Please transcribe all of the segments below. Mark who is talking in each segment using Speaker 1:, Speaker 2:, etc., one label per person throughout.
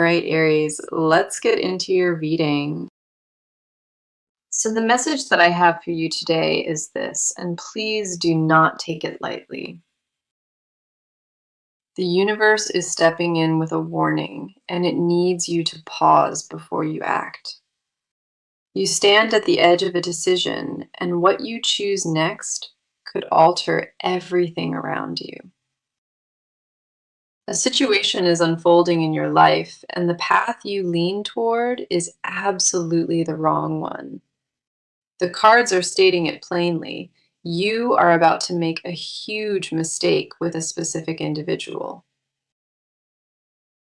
Speaker 1: right, Aries, let's get into your reading. So, the message that I have for you today is this, and please do not take it lightly. The universe is stepping in with a warning, and it needs you to pause before you act. You stand at the edge of a decision, and what you choose next could alter everything around you. A situation is unfolding in your life, and the path you lean toward is absolutely the wrong one. The cards are stating it plainly. You are about to make a huge mistake with a specific individual.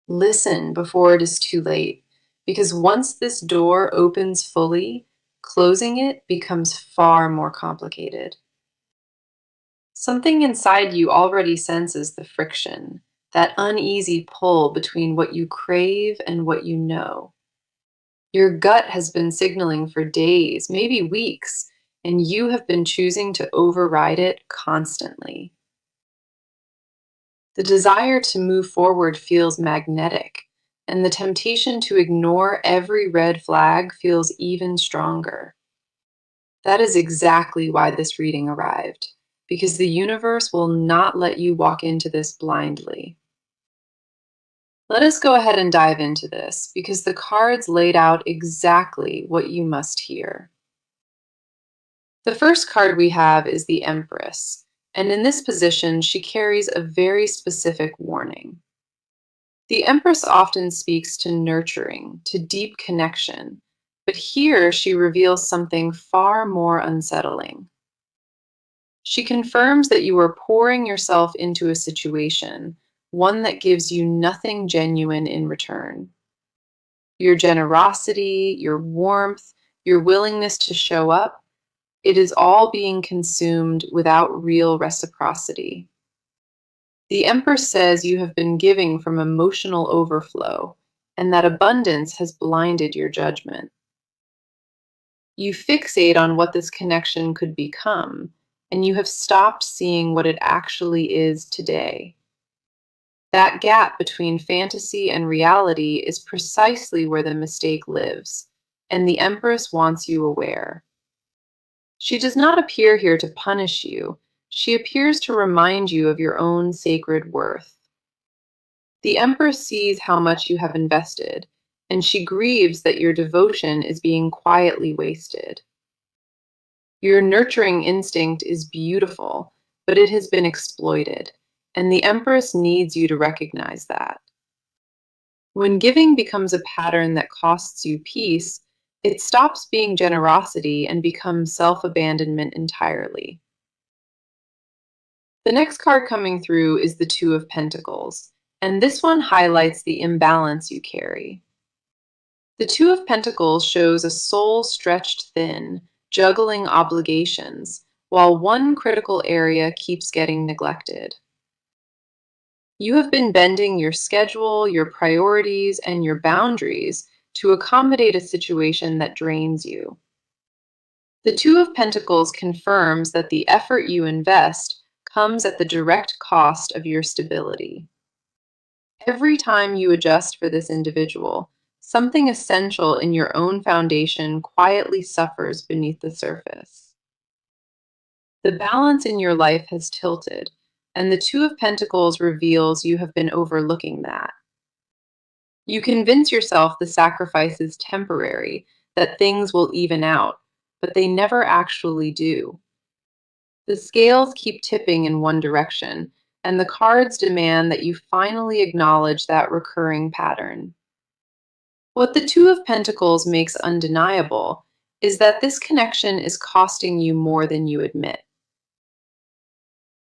Speaker 1: Listen before it is too late, because once this door opens fully, closing it becomes far more complicated. Something inside you already senses the friction, that uneasy pull between what you crave and what you know. Your gut has been signaling for days, maybe weeks, and you have been choosing to override it constantly. The desire to move forward feels magnetic, and the temptation to ignore every red flag feels even stronger. That is exactly why this reading arrived, because the universe will not let you walk into this blindly. Let us go ahead and dive into this, because the cards laid out exactly what you must hear. The first card we have is the Empress, and in this position, she carries a very specific warning. The Empress often speaks to nurturing, to deep connection, but here she reveals something far more unsettling. She confirms that you are pouring yourself into a situation, one that gives you nothing genuine in return. Your generosity, your warmth, your willingness to show up, it is all being consumed without real reciprocity. The Empress says you have been giving from emotional overflow, and that abundance has blinded your judgment. You fixate on what this connection could become, and you have stopped seeing what it actually is today. That gap between fantasy and reality is precisely where the mistake lives, and the Empress wants you aware. She does not appear here to punish you. She appears to remind you of your own sacred worth. The Empress sees how much you have invested, and she grieves that your devotion is being quietly wasted. Your nurturing instinct is beautiful, but it has been exploited, and the Empress needs you to recognize that. When giving becomes a pattern that costs you peace, it stops being generosity and becomes self-abandonment entirely. The next card coming through is the Two of Pentacles, and this one highlights the imbalance you carry. The Two of Pentacles shows a soul stretched thin, juggling obligations, while one critical area keeps getting neglected. You have been bending your schedule, your priorities, and your boundaries to accommodate a situation that drains you. The Two of Pentacles confirms that the effort you invest comes at the direct cost of your stability. Every time you adjust for this individual, something essential in your own foundation quietly suffers beneath the surface. The balance in your life has tilted, and the Two of Pentacles reveals you have been overlooking that. You convince yourself the sacrifice is temporary, that things will even out, but they never actually do. The scales keep tipping in one direction, and the cards demand that you finally acknowledge that recurring pattern. What the Two of Pentacles makes undeniable is that this connection is costing you more than you admit.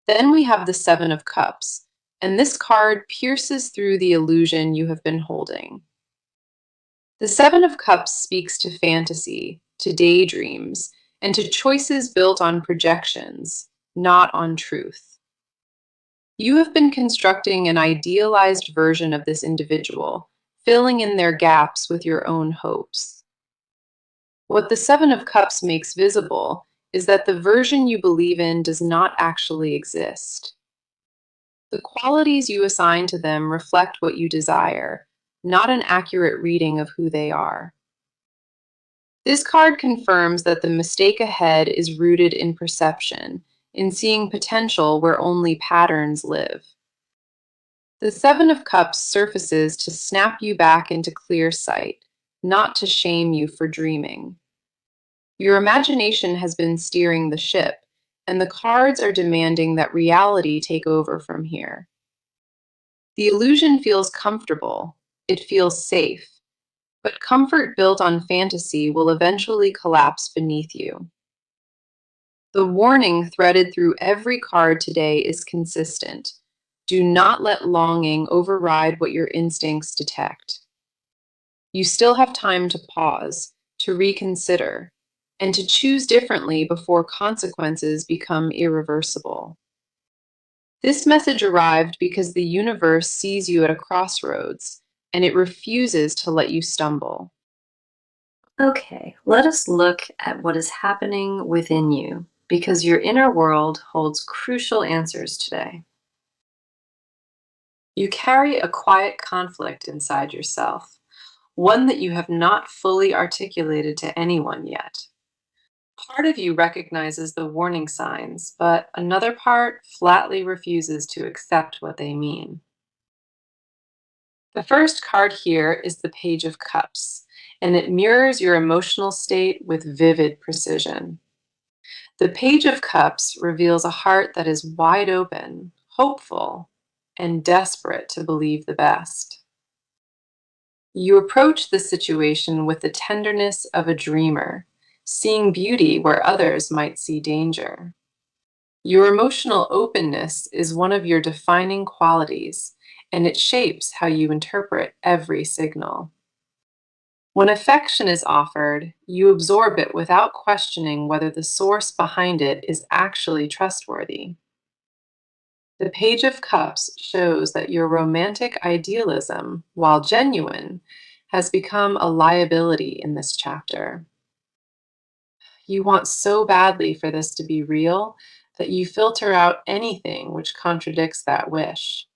Speaker 1: Then we have the Seven of Cups, and this card pierces through the illusion you have been holding. The Seven of Cups speaks to fantasy, to daydreams, and to choices built on projections, not on truth. You have been constructing an idealized version of this individual, filling in their gaps with your own hopes. What the Seven of Cups makes visible is that the version you believe in does not actually exist. The qualities you assign to them reflect what you desire, not an accurate reading of who they are. This card confirms that the mistake ahead is rooted in perception, in seeing potential where only patterns live. The Seven of Cups surfaces to snap you back into clear sight, not to shame you for dreaming. Your imagination has been steering the ship, and the cards are demanding that reality take over from here. The illusion feels comfortable, it feels safe, but comfort built on fantasy will eventually collapse beneath you. The warning threaded through every card today is consistent. Do not let longing override what your instincts detect. You still have time to pause, to reconsider, and to choose differently before consequences become irreversible. This message arrived because the universe sees you at a crossroads, and it refuses to let you stumble.
Speaker 2: Okay, let us look at what is happening within you because your inner world holds crucial answers today. You carry a quiet conflict inside yourself, one that you have not fully articulated to anyone yet. Part of you recognizes the warning signs, but another part flatly refuses to accept what they mean. The first card here is the Page of Cups, and it mirrors your emotional state with vivid precision. The Page of Cups reveals a heart that is wide open, hopeful, and desperate to believe the best. You approach the situation with the tenderness of a dreamer, seeing beauty where others might see danger. Your emotional openness is one of your defining qualities, and it shapes how you interpret every signal. When affection is offered, you absorb it without questioning whether the source behind it is actually trustworthy. The Page of Cups shows that your romantic idealism, while genuine, has become a liability in this chapter. You want so badly for this to be real that you filter out anything which contradicts that wish.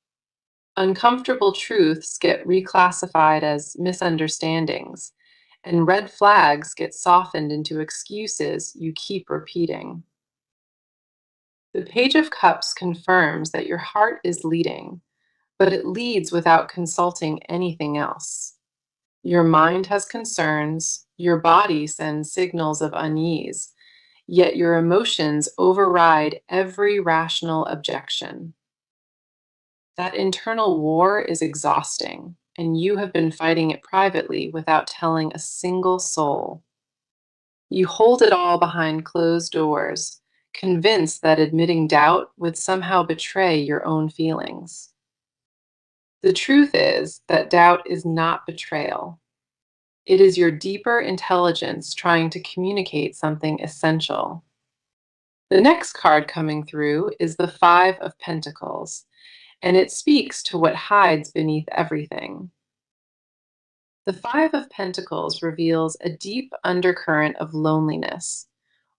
Speaker 2: Uncomfortable truths get reclassified as misunderstandings, and red flags get softened into excuses you keep repeating. The Page of Cups confirms that your heart is leading, but it leads without consulting anything else. Your mind has concerns, your body sends signals of unease, yet your emotions override every rational objection. That internal war is exhausting, and you have been fighting it privately without telling a single soul. You hold it all behind closed doors, convinced that admitting doubt would somehow betray your own feelings. The truth is that doubt is not betrayal. It is your deeper intelligence trying to communicate something essential. The next card coming through is the Five of Pentacles, and it speaks to what hides beneath everything. The Five of Pentacles reveals a deep undercurrent of loneliness,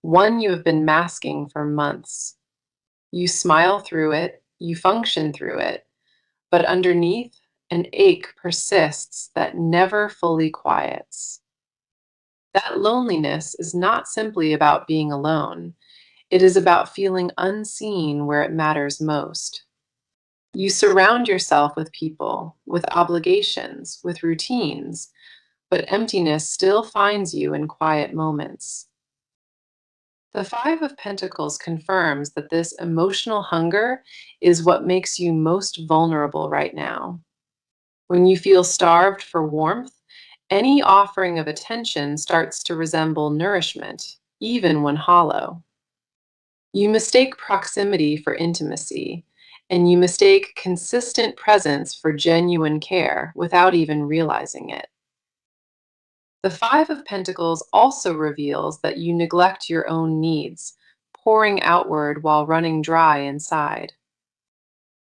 Speaker 2: one you have been masking for months. You smile through it, you function through it, but underneath, an ache persists that never fully quiets. That loneliness is not simply about being alone. It is about feeling unseen where it matters most. You surround yourself with people, with obligations, with routines, but emptiness still finds you in quiet moments. The Five of Pentacles confirms that this emotional hunger is what makes you most vulnerable right now. When you feel starved for warmth, any offering of attention starts to resemble nourishment, even when hollow. You mistake proximity for intimacy, and you mistake consistent presence for genuine care without even realizing it. The Five of Pentacles also reveals that you neglect your own needs, pouring outward while running dry inside.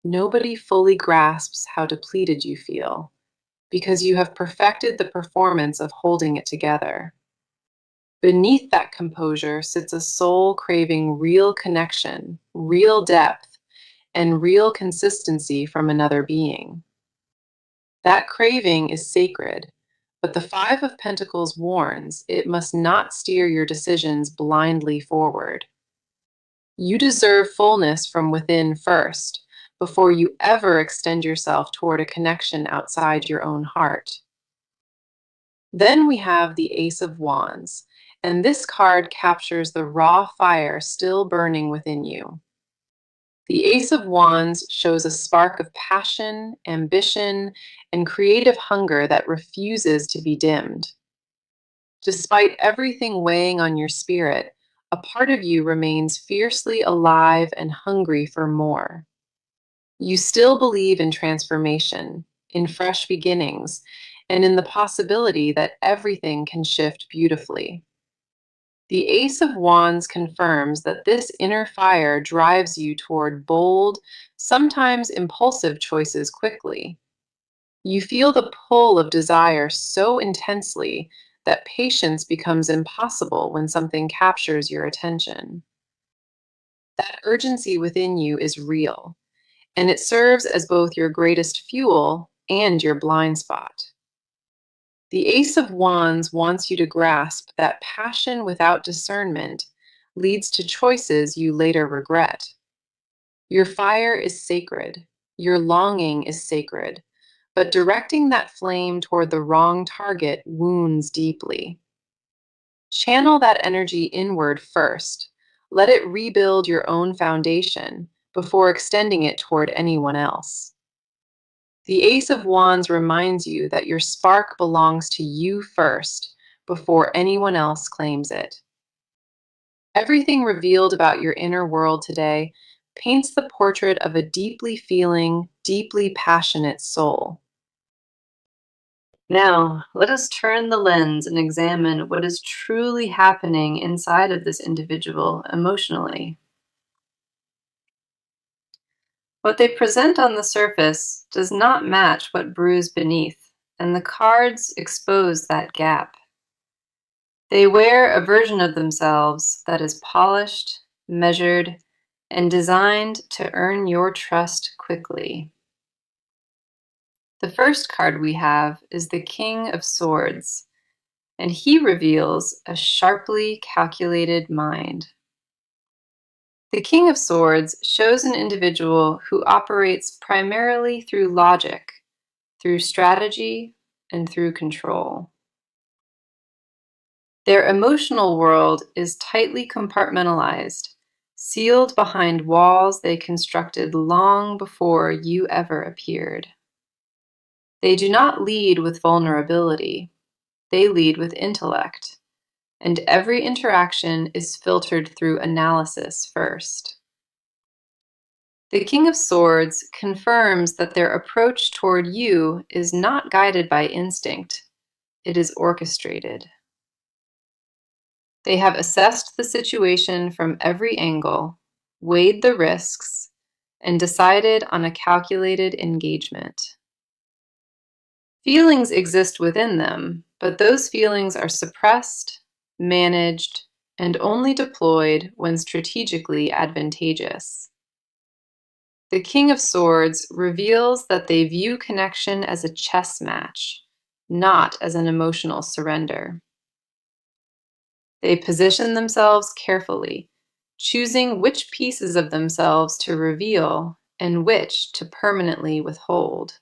Speaker 2: Nobody fully grasps how depleted you feel because you have perfected the performance of holding it together. Beneath that composure sits a soul craving real connection, real depth, and real consistency from another being.
Speaker 1: That craving is sacred, but the Five of Pentacles warns it must not steer your decisions blindly forward. You deserve fullness from within first, before you ever extend yourself toward a connection outside your own heart. Then we have the Ace of Wands, and this card captures the raw fire still burning within you. The Ace of Wands shows a spark of passion, ambition, and creative hunger that refuses to be dimmed. Despite everything weighing on your spirit, a part of you remains fiercely alive and hungry for more. You still believe in transformation, in fresh beginnings, and in the possibility that everything can shift beautifully. The Ace of Wands confirms that this inner fire drives you toward bold, sometimes impulsive choices quickly. You feel the pull of desire so intensely that patience becomes impossible when something captures your attention. That urgency within you is real, and it serves as both your greatest fuel and your blind spot. The Ace of Wands wants you to grasp that passion without discernment leads to choices you later regret. Your fire is sacred, your longing is sacred, but directing that flame toward the wrong target wounds deeply. Channel that energy inward first. Let it rebuild your own foundation before extending it toward anyone else. The Ace of Wands reminds you that your spark belongs to you first before anyone else claims it. Everything revealed about your inner world today paints the portrait of a deeply feeling, deeply passionate soul.
Speaker 2: Now, let us turn the lens and examine what is truly happening inside of this individual emotionally. What they present on the surface does not match what brews beneath, and the cards expose that gap. They wear a version of themselves that is polished, measured, and designed to earn your trust quickly. The first card we have is the King of Swords, and he reveals a sharply calculated mind. The King of Swords shows an individual who operates primarily through logic, through strategy, and through control. Their emotional world is tightly compartmentalized, sealed behind walls they constructed long before you ever appeared. They do not lead with vulnerability, they lead with intellect, and every interaction is filtered through analysis first. The King of Swords confirms that their approach toward you is not guided by instinct, it is orchestrated. They have assessed the situation from every angle, weighed the risks, and decided on a calculated engagement. Feelings exist within them, but those feelings are suppressed, managed, and only deployed when strategically advantageous. The King of Swords reveals that they view connection as a chess match, not as an emotional surrender. They position themselves carefully, choosing which pieces of themselves to reveal and which to permanently withhold.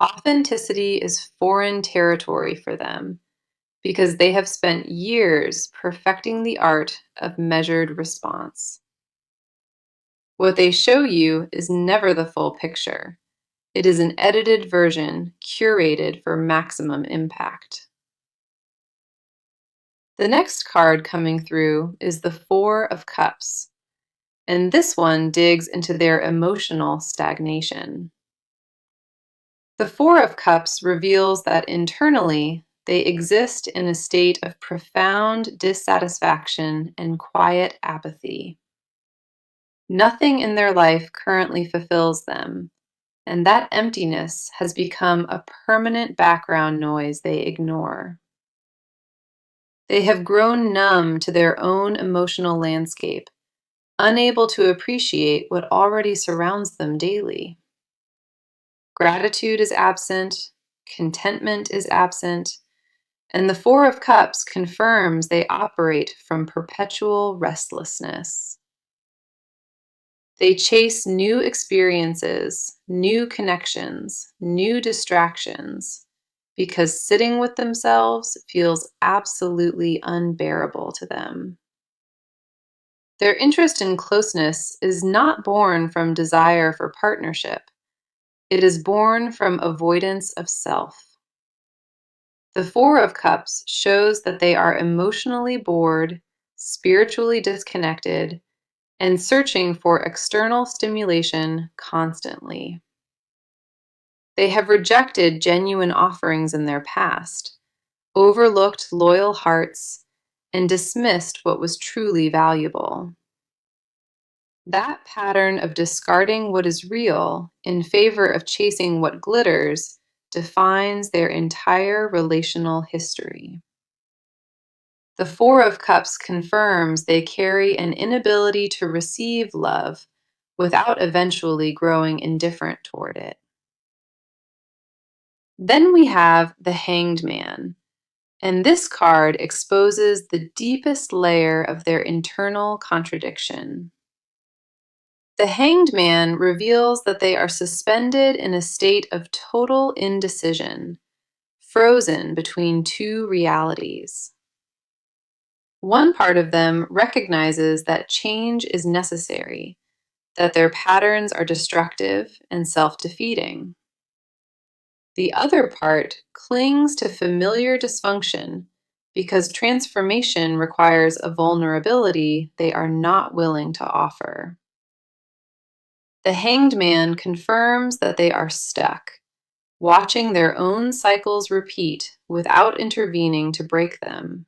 Speaker 2: Authenticity is foreign territory for them because they have spent years perfecting the art of measured response. What they show you is never the full picture. It is an edited version curated for maximum impact. The next card coming through is the Four of Cups, and this one digs into their emotional stagnation. The Four of Cups reveals that internally they exist in a state of profound dissatisfaction and quiet apathy. Nothing in their life currently fulfills them, and that emptiness has become a permanent background noise they ignore. They have grown numb to their own emotional landscape, unable to appreciate what already surrounds them daily. Gratitude is absent, contentment is absent, and the Four of Cups confirms they operate from perpetual restlessness. They chase new experiences, new connections, new distractions, because sitting with themselves feels absolutely unbearable to them. Their interest in closeness is not born from desire for partnership. It is born from avoidance of self. The Four of Cups shows that they are emotionally bored, spiritually disconnected, and searching for external stimulation constantly. They have rejected genuine offerings in their past, overlooked loyal hearts, and dismissed what was truly valuable. That pattern of discarding what is real in favor of chasing what glitters defines their entire relational history. The Four of Cups confirms they carry an inability to receive love without eventually growing indifferent toward it. Then we have the Hanged Man, and this card exposes the deepest layer of their internal contradiction. The Hanged Man reveals that they are suspended in a state of total indecision, frozen between two realities. One part of them recognizes that change is necessary, that their patterns are destructive and self-defeating. The other part clings to familiar dysfunction because transformation requires a vulnerability they are not willing to offer. The Hanged Man confirms that they are stuck, watching their own cycles repeat without intervening to break them.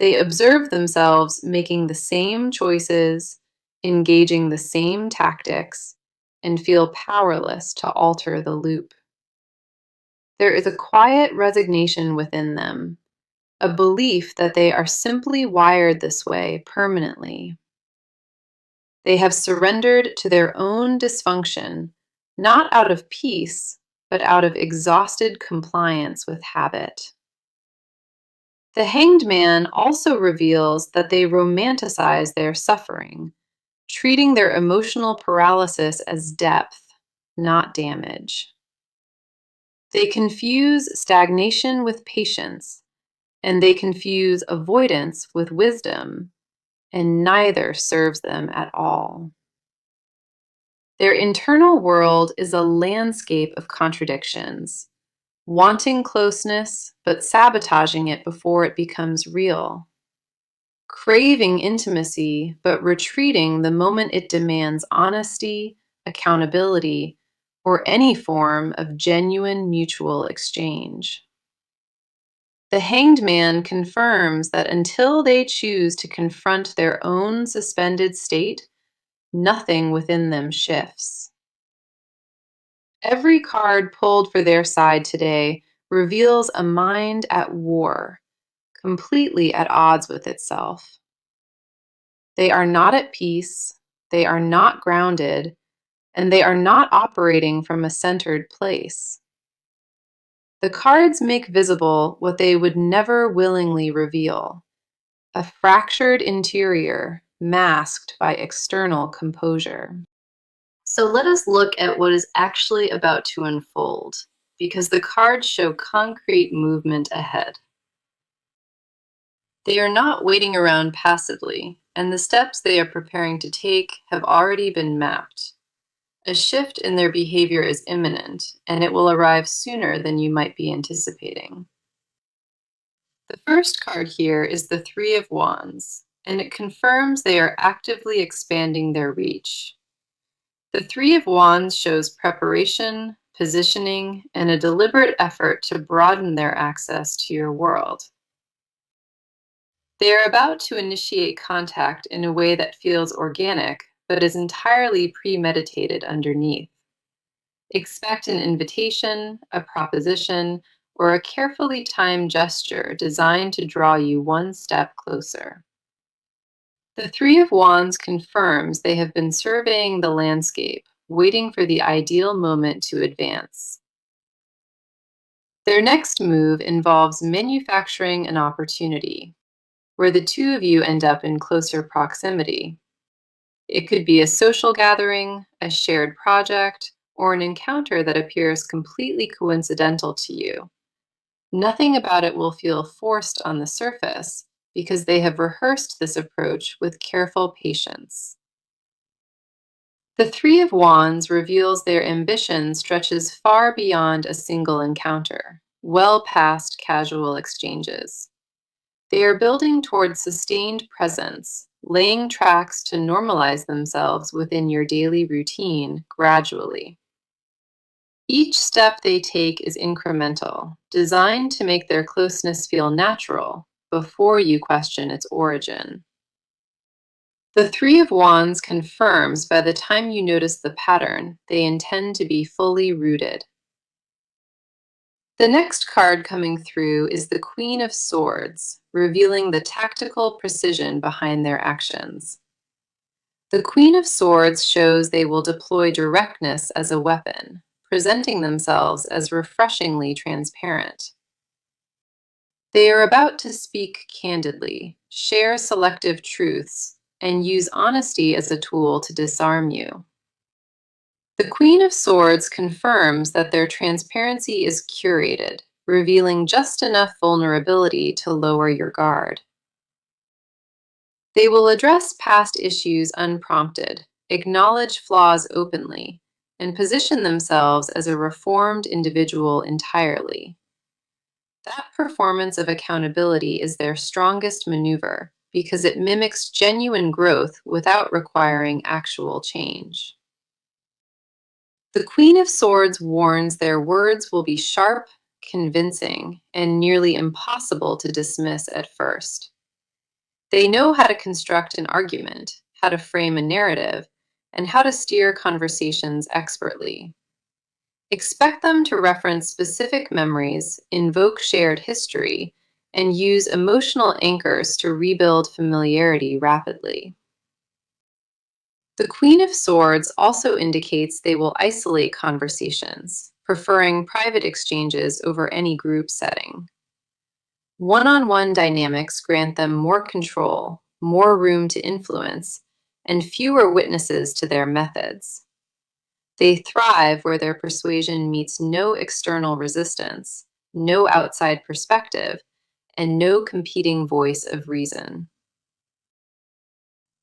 Speaker 2: They observe themselves making the same choices, engaging the same tactics, and feel powerless to alter the loop. There is a quiet resignation within them, a belief that they are simply wired this way permanently. They have surrendered to their own dysfunction, not out of peace, but out of exhausted compliance with habit. The Hanged Man also reveals that they romanticize their suffering, treating their emotional paralysis as depth, not damage. They confuse stagnation with patience, and they confuse avoidance with wisdom, and neither serves them at all. Their internal world is a landscape of contradictions, wanting closeness but sabotaging it before it becomes real, craving intimacy but retreating the moment it demands honesty, accountability, or any form of genuine mutual exchange. The Hanged Man confirms that until they choose to confront their own suspended state, nothing within them shifts. Every card pulled for their side today reveals a mind at war, completely at odds with itself. They are not at peace, they are not grounded, and they are not operating from a centered place. The cards make visible what they would never willingly reveal: a fractured interior masked by external composure. So let us look at what is actually about to unfold, because the cards show concrete movement ahead. They are not waiting around passively, and the steps they are preparing to take have already been mapped. A shift in their behavior is imminent, and it will arrive sooner than you might be anticipating. The first card here is the Three of Wands, and it confirms they are actively expanding their reach. The Three of Wands shows preparation, positioning, and a deliberate effort to broaden their access to your world. They are about to initiate contact in a way that feels organic, but is entirely premeditated underneath. Expect an invitation, a proposition, or a carefully timed gesture designed to draw you one step closer. The Three of Wands confirms they have been surveying the landscape,
Speaker 1: waiting for the ideal moment to advance. Their next move involves manufacturing an opportunity, where the two of you end up in closer proximity. It could be a social gathering, a shared project, or an encounter that appears completely coincidental to you. Nothing about it will feel forced on the surface because they have rehearsed this approach with careful patience. The Three of Wands reveals their ambition stretches far beyond a single encounter, well past casual exchanges. They are building towards sustained presence, laying tracks to normalize themselves within your daily routine gradually. Each step they take is incremental, designed to make their closeness feel natural before you question its origin. The Three of Wands confirms by the time you notice the pattern, they intend to be fully rooted. The next card coming through is the Queen of Swords, revealing the tactical precision behind their actions. The Queen of Swords shows they will deploy directness as a weapon, presenting themselves as refreshingly transparent. They are about to speak candidly, share selective truths, and use honesty as a tool to disarm you. The Queen of Swords confirms that their transparency is curated, revealing just enough vulnerability to lower your guard. They will address past issues unprompted, acknowledge flaws openly, and position themselves as a reformed individual entirely. That performance of accountability is their strongest maneuver because it mimics genuine growth without requiring actual change. The Queen of Swords warns their words will be sharp, convincing, and nearly impossible to dismiss at first. They know how to construct an argument, how to frame a narrative, and how to steer conversations expertly. Expect them to reference specific memories, invoke shared history, and use emotional anchors to rebuild familiarity rapidly. The Queen of Swords also indicates they will isolate conversations, preferring private exchanges over any group setting. One-on-one dynamics grant them more control, more room to influence, and fewer witnesses to their methods. They thrive where their persuasion meets no external resistance, no outside perspective, and no competing voice of reason.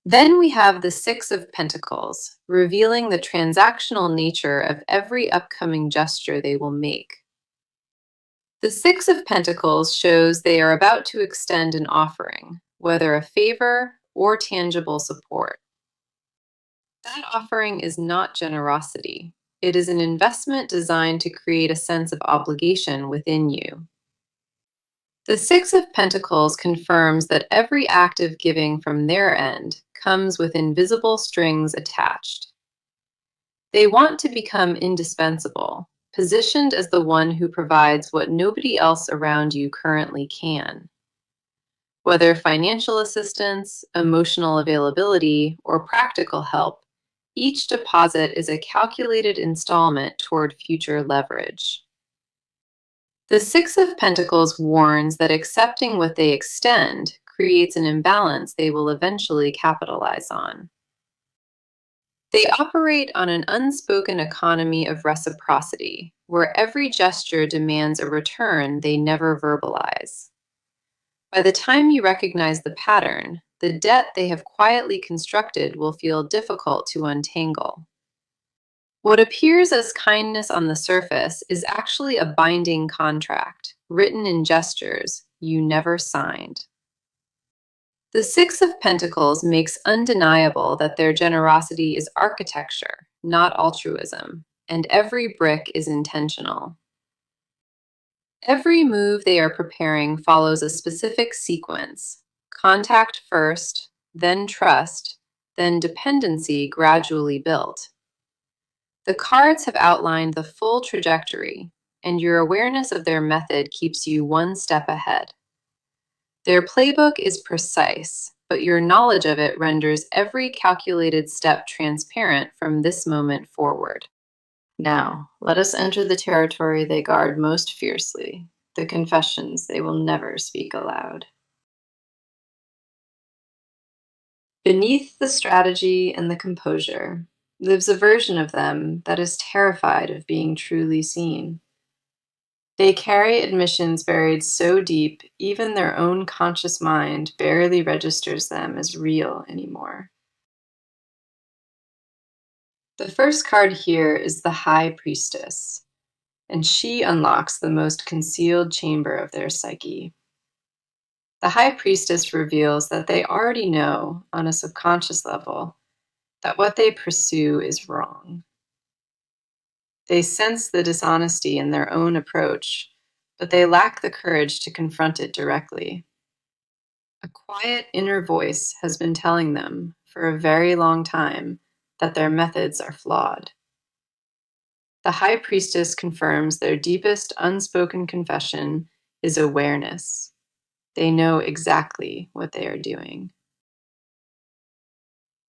Speaker 1: Then we have the Six of Pentacles, revealing the transactional nature of every upcoming gesture they will make. The Six of Pentacles shows they are about to extend an offering, whether a favor or tangible support. That offering is not generosity. It is an investment designed to create a sense of obligation within you. The Six of Pentacles confirms that every act of giving from their end comes with invisible strings attached. They want to become indispensable, positioned as the one who provides what nobody else around you currently can. Whether financial assistance, emotional availability, or practical help, each deposit is a calculated installment toward future leverage. The Six of Pentacles warns that accepting what they extend creates an imbalance they will eventually capitalize on. They operate on an unspoken economy of reciprocity, where every gesture demands a return they never verbalize. By the time you recognize the pattern, the debt they have quietly constructed will feel difficult to untangle. What appears as kindness on the surface is actually a binding contract, written in gestures you never signed. The Six of Pentacles makes undeniable that their generosity is architecture, not altruism, and every brick is intentional. Every move they are preparing follows a specific sequence: contact first, then trust, then dependency gradually built. The cards have outlined the full trajectory, and your awareness of their method keeps you one step ahead. Their playbook is precise, but your knowledge of it renders every calculated step transparent from this moment forward.
Speaker 2: Now, let us enter the territory they guard most fiercely, the confessions they will never speak aloud. Beneath the strategy and the composure lives a version of them that is terrified of being truly seen. They carry admissions buried so deep, even their own conscious mind barely registers them as real anymore. The first card here is the High Priestess, and she unlocks the most concealed chamber of their psyche. The High Priestess reveals that they already know, on a subconscious level, that what they pursue is wrong. They sense the dishonesty in their own approach, but they lack the courage to confront it directly. A quiet inner voice has been telling them for a very long time that their methods are flawed. The High Priestess confirms their deepest unspoken confession is awareness. They know exactly what they are doing.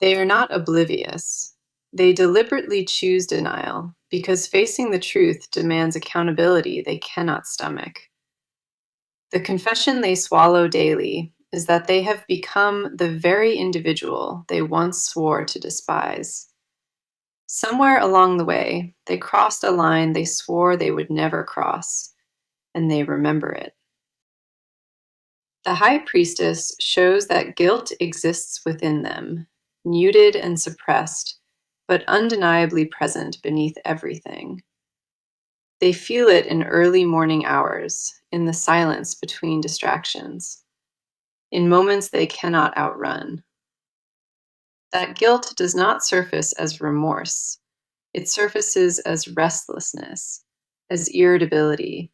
Speaker 2: They are not oblivious. They deliberately choose denial because facing the truth demands accountability they cannot stomach. The confession they swallow daily is that they have become the very individual they once swore to despise. Somewhere along the way, they crossed a line they swore they would never cross, and they remember it. The High Priestess shows that guilt exists within them, muted and suppressed, but undeniably present beneath everything. They feel it in early morning hours, in the silence between distractions, in moments they cannot outrun. That guilt does not surface as remorse, it surfaces as restlessness, as irritability,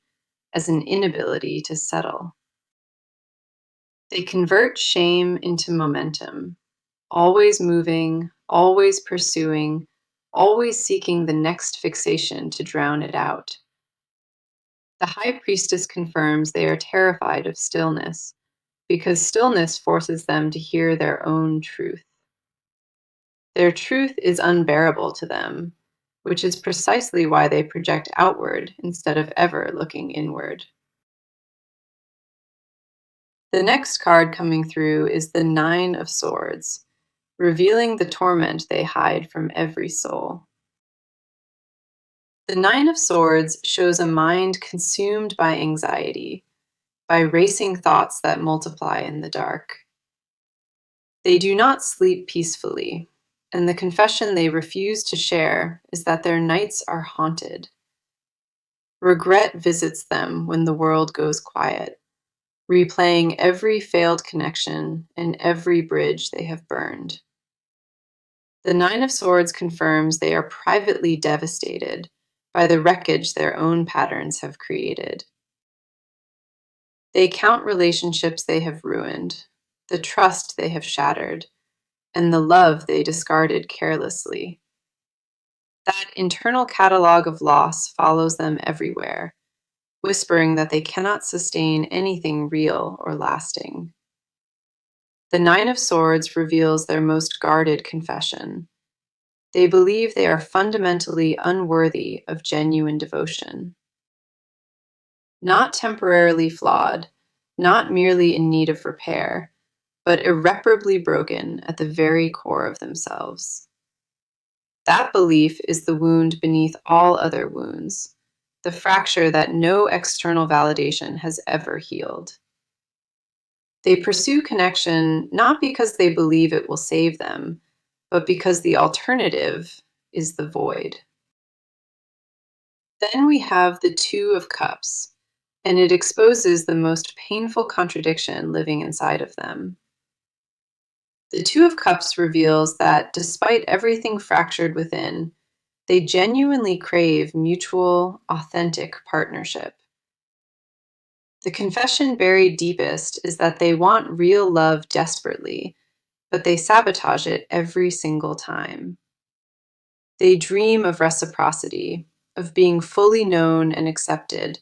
Speaker 2: as an inability to settle. They convert shame into momentum, always moving, always pursuing, always seeking the next fixation to drown it out. The High Priestess confirms they are terrified of stillness, because stillness forces them to hear their own truth. Their truth is unbearable to them, which is precisely why they project outward instead of ever looking inward. The next card coming through is the Nine of Swords, revealing the torment they hide from every soul. The Nine of Swords shows a mind consumed by anxiety, by racing thoughts that multiply in the dark. They do not sleep peacefully, and the confession they refuse to share is that their nights are haunted. Regret visits them when the world goes quiet, replaying every failed connection and every bridge they have burned. The Nine of Swords confirms they are privately devastated by the wreckage their own patterns have created. They count relationships they have ruined, the trust they have shattered, and the love they discarded carelessly. That internal catalog of loss follows them everywhere, whispering that they cannot sustain anything real or lasting. The Nine of Swords reveals their most guarded confession. They believe they are fundamentally unworthy of genuine devotion. Not temporarily flawed, not merely in need of repair, but irreparably broken at the very core of themselves. That belief is the wound beneath all other wounds, the fracture that no external validation has ever healed. They pursue connection not because they believe it will save them, but because the alternative is the void. Then we have the Two of Cups, and it exposes the most painful contradiction living inside of them. The Two of Cups reveals that despite everything fractured within, they genuinely crave mutual, authentic partnership. The confession buried deepest is that they want real love desperately, but they sabotage it every single time. They dream of reciprocity, of being fully known and accepted,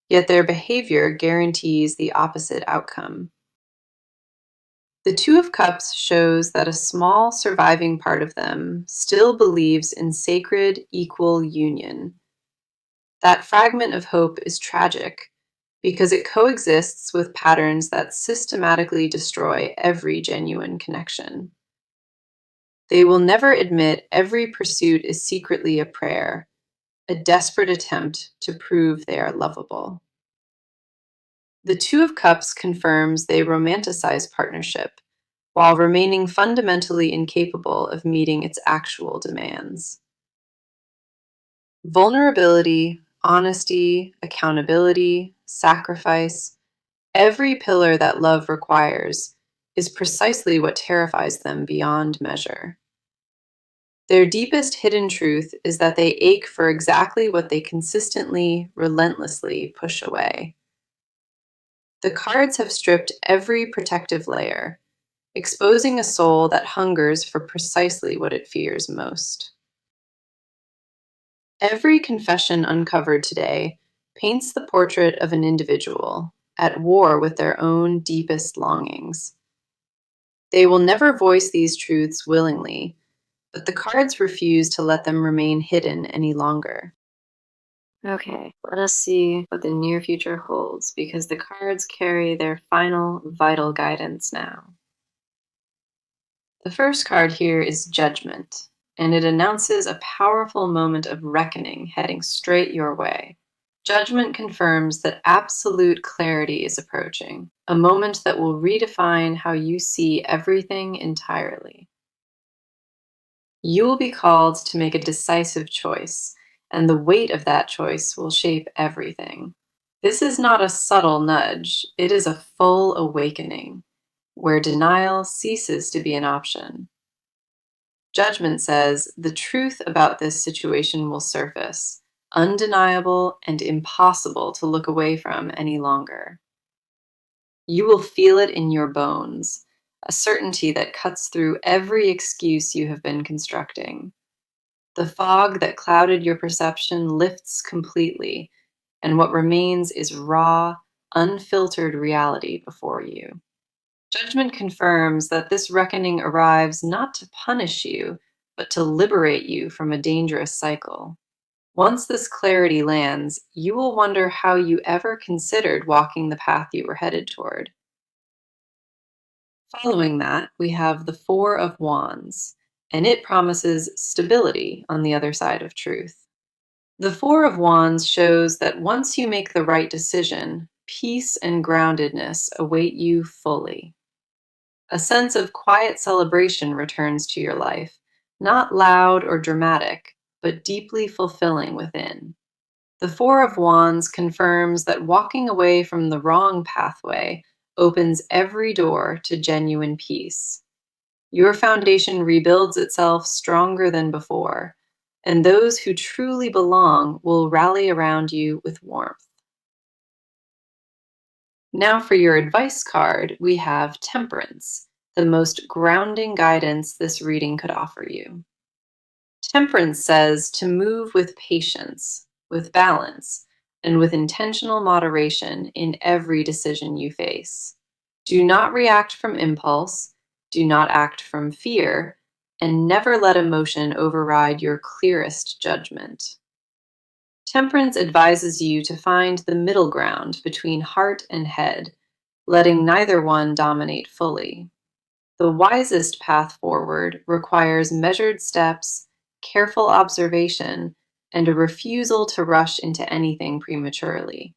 Speaker 2: yet their behavior guarantees the opposite outcome.
Speaker 1: The Two of Cups shows that a small surviving part of them still believes in sacred, equal union. That fragment of hope is tragic because it coexists with patterns that systematically destroy every genuine connection. They will never admit every pursuit is secretly a prayer, a desperate attempt to prove they are lovable. The Two of Cups confirms they romanticize partnership while remaining fundamentally incapable of meeting its actual demands. Vulnerability, honesty, accountability, sacrifice, every pillar that love requires, is precisely what terrifies them beyond measure. Their deepest hidden truth is that they ache for exactly what they consistently, relentlessly push away. The cards have stripped every protective layer, exposing a soul that hungers for precisely what it fears most. Every confession uncovered today paints the portrait of an individual at war with their own deepest longings. They will never voice these truths willingly, but the cards refuse to let them remain hidden any longer. Okay, let us see what the near future holds, because the cards carry their final vital guidance now. The first card here is Judgment, and it announces a powerful moment of reckoning heading straight your way. Judgment confirms that absolute clarity is approaching, a moment that will redefine how you see everything entirely. You will be called to make a decisive choice, and the weight of that choice will shape everything. This is not a subtle nudge, it is a full awakening, where denial ceases to be an option. Judgment says the truth about this situation will surface, undeniable and impossible to look away from any longer. You will feel it in your bones, a certainty that cuts through every excuse you have been constructing. The fog that clouded your perception lifts completely, and what remains is raw, unfiltered reality before you. Judgment confirms that this reckoning arrives not to punish you, but to liberate you from a dangerous cycle. Once this clarity lands, you will wonder how you ever considered walking the path you were headed toward. Following that, we have the Four of Wands, and it promises stability on the other side of truth. The Four of Wands shows that once you make the right decision, peace and groundedness await you fully. A sense of quiet celebration returns to your life, not loud or dramatic, but deeply fulfilling within. The Four of Wands confirms that walking away from the wrong pathway opens every door to genuine peace. Your foundation rebuilds itself stronger than before, and those who truly belong will rally around you with warmth. Now, for your advice card, we have Temperance, the most grounding guidance this reading could offer you. Temperance says to move with patience, with balance, and with intentional moderation in every decision you face. Do not react from impulse, do not act from fear, and never let emotion override your clearest judgment. Temperance advises you to find the middle ground between heart and head, letting neither one dominate fully. The wisest path forward requires measured steps, careful observation, and a refusal to rush into anything prematurely.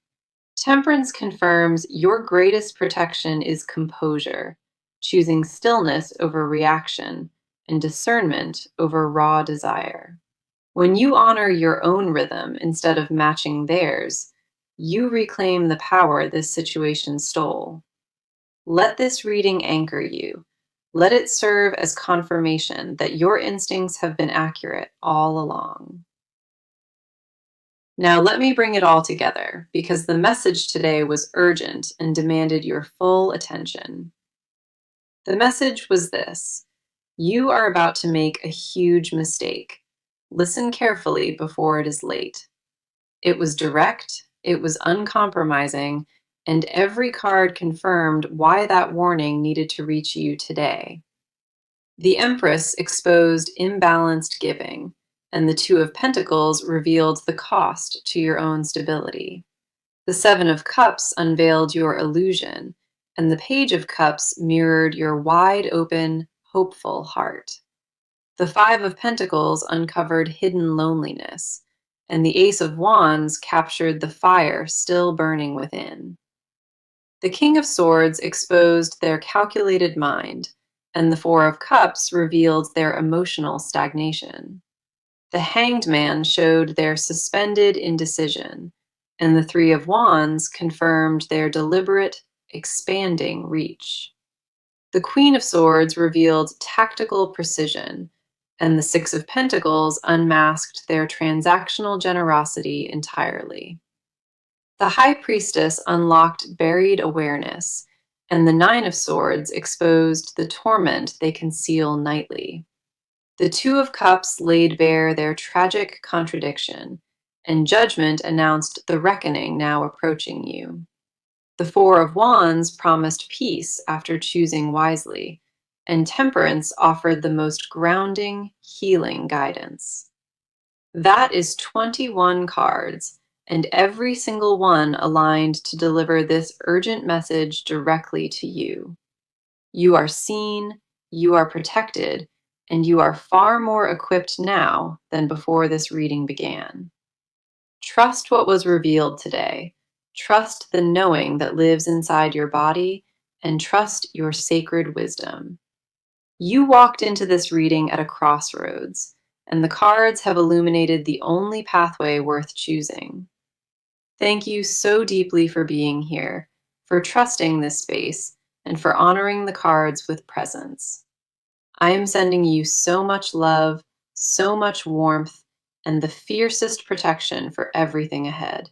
Speaker 1: Temperance confirms your greatest protection is composure, choosing stillness over reaction, and discernment over raw desire. When you honor your own rhythm instead of matching theirs, you reclaim the power this situation stole. Let this reading anchor you. Let it serve as confirmation that your instincts have been accurate all along. Now, let me bring it all together, because the message today was urgent and demanded your full attention. The message was this: you are about to make a huge mistake. Listen carefully before it is late. It was direct, it was uncompromising,
Speaker 2: and every card confirmed why that warning needed to reach you today. The Empress exposed imbalanced giving, and the Two of Pentacles revealed the cost to your own stability. The Seven of Cups unveiled your illusion, and the Page of Cups mirrored your wide open, hopeful heart. The Five of Pentacles uncovered hidden loneliness, and the Ace of Wands captured the fire still burning within. The King of Swords exposed their calculated mind, and the Four of Cups revealed their emotional stagnation. The Hanged Man showed their suspended indecision, and the Three of Wands confirmed their deliberate, expanding reach. The Queen of Swords revealed tactical precision, and the Six of Pentacles unmasked their transactional generosity entirely. The High Priestess unlocked buried awareness, and the Nine of Swords exposed the torment they conceal nightly. The Two of Cups laid bare their tragic contradiction, and Judgment announced the reckoning now approaching you. The Four of Wands promised peace after choosing wisely, and Temperance offered the most grounding, healing guidance. That is 21 cards, and every single one aligned to deliver this urgent message directly to you. You are seen, you are protected, and you are far more equipped now than before this reading began. Trust what was revealed today. Trust the knowing that lives inside your body, and trust your sacred wisdom. You walked into this reading at a crossroads, and the cards have illuminated the only pathway worth choosing. Thank you so deeply for being here, for trusting this space, and for honoring the cards with presence. I am sending you so much love, so much warmth, and the fiercest protection for everything ahead.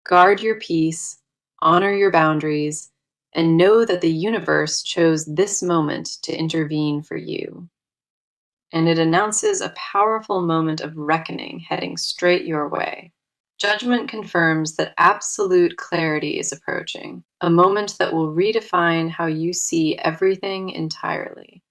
Speaker 2: Guard your peace, honor your boundaries, and know that the universe chose this moment to intervene for you. And it announces a powerful moment of reckoning heading straight your way. Judgment confirms that absolute clarity is approaching, a moment that will redefine how you see everything entirely.